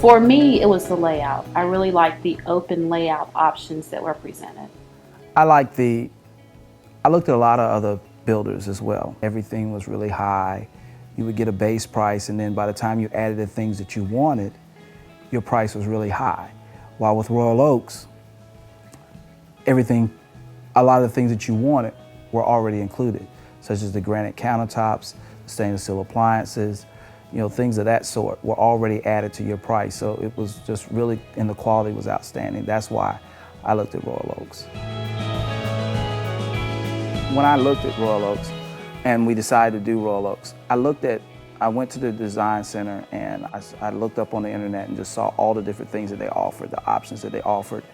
For me, it was the layout. I really liked the open layout options that were presented. I like the, I looked at a lot of other builders as well. Everything was really high. You would get a base price, and then by the time you added the things that you wanted, your price was really high. While with Royal Oaks, everything, a lot of the things that you wanted were already included, such as the granite countertops, stainless steel appliances, things of that sort were already added to your price. So it was just really, and the quality was outstanding. That's why I looked at Royal Oaks. When I looked at Royal Oaks and we decided to do Royal Oaks, I went to the design center and I looked up on the internet and just saw all the different things that they offered, the options that they offered,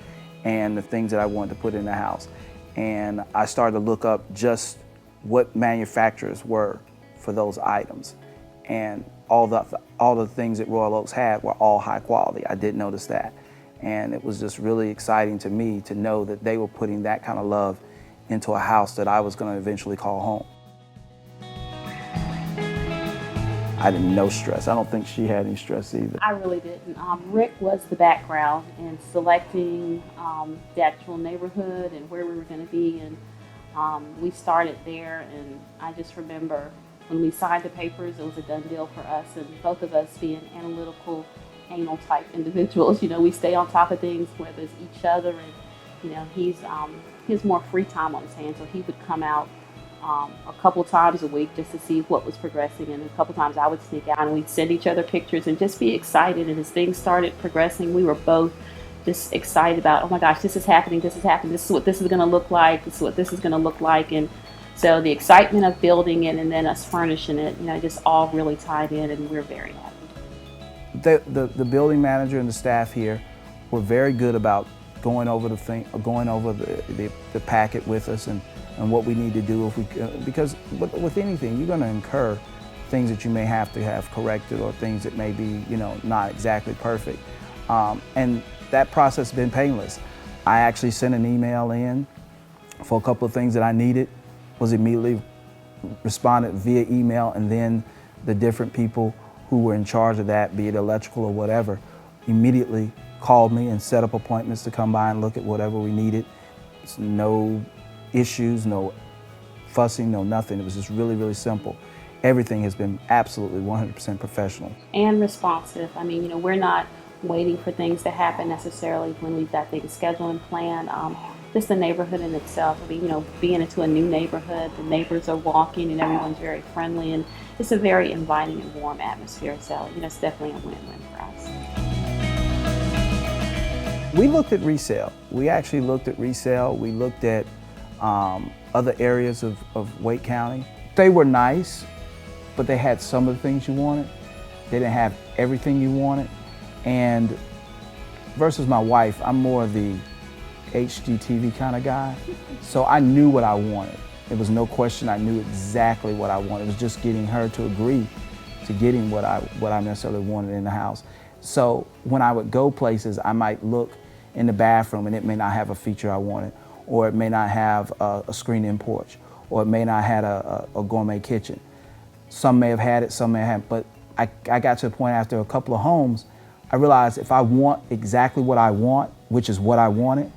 and the things that I wanted to put in the house. And I started to look up just what manufacturers were for those items. And all the things that Royal Oaks had were all high quality. I did notice that. And it was just really exciting to me to know that they were putting that kind of love into a house that I was going to eventually call home. I didn't know stress. I don't think she had any stress either. I really didn't. Rick was the background in selecting the actual neighborhood and where we were going to be, and we started there. And I just remember when we signed the papers, it was a done deal for us, and both of us being analytical, anal type individuals. We stay on top of things, whether it's each other, and he has more free time on his hands, so he would come out a couple times a week just to see what was progressing, and a couple times I would sneak out and we'd send each other pictures and just be excited. And as things started progressing, we were both just excited about, oh my gosh, this is happening, this is happening, this is what this is going to look like, this is what this is going to look like. And so the excitement of building it and then us furnishing it, just all really tied in, and we're very happy. The building manager and the staff here were very good about going over the packet with us and what we need to do because with anything, you're going to incur things that you may have to have corrected or things that may be, not exactly perfect. And that process has been painless. I actually sent an email in for a couple of things that I needed, was immediately responded via email, and then the different people who were in charge of that, be it electrical or whatever, immediately called me and set up appointments to come by and look at whatever we needed. It's no issues, no fussing, no nothing. It was just really, really simple. Everything has been absolutely 100% professional. And responsive. We're not waiting for things to happen necessarily when we've got things scheduled and planned. Just the neighborhood in itself. Being into a new neighborhood, the neighbors are walking and everyone's very friendly, and it's a very inviting and warm atmosphere. So, it's definitely a win-win for us. We looked at resale. We actually looked at resale. We looked at other areas of Wake County. They were nice, but they had some of the things you wanted. They didn't have everything you wanted. And versus my wife, I'm more of the HGTV kind of guy. So I knew what I wanted. There was no question. I knew exactly what I wanted. It was just getting her to agree to getting what I necessarily wanted in the house. So when I would go places, I might look in the bathroom and it may not have a feature I wanted, or it may not have a screen-in porch, or it may not have a gourmet kitchen. Some may have had it, some may have, but I got to a point after a couple of homes, I realized if I want exactly what I want, which is what I wanted,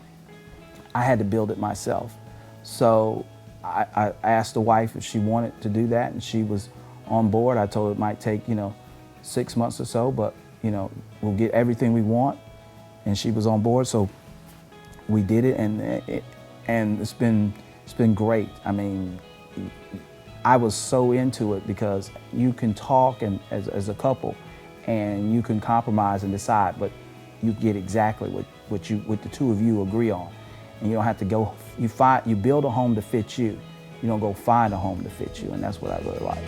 I had to build it myself. So I asked the wife if she wanted to do that, and she was on board. I told her it might take, 6 months or so, but we'll get everything we want, and she was on board. So we did it, and it's been great. I was so into it because you can talk and as a couple, and you can compromise and decide, but you get exactly what the two of you agree on, and you don't have to go. You build a home to fit you. You don't go find a home to fit you, and that's what I really like.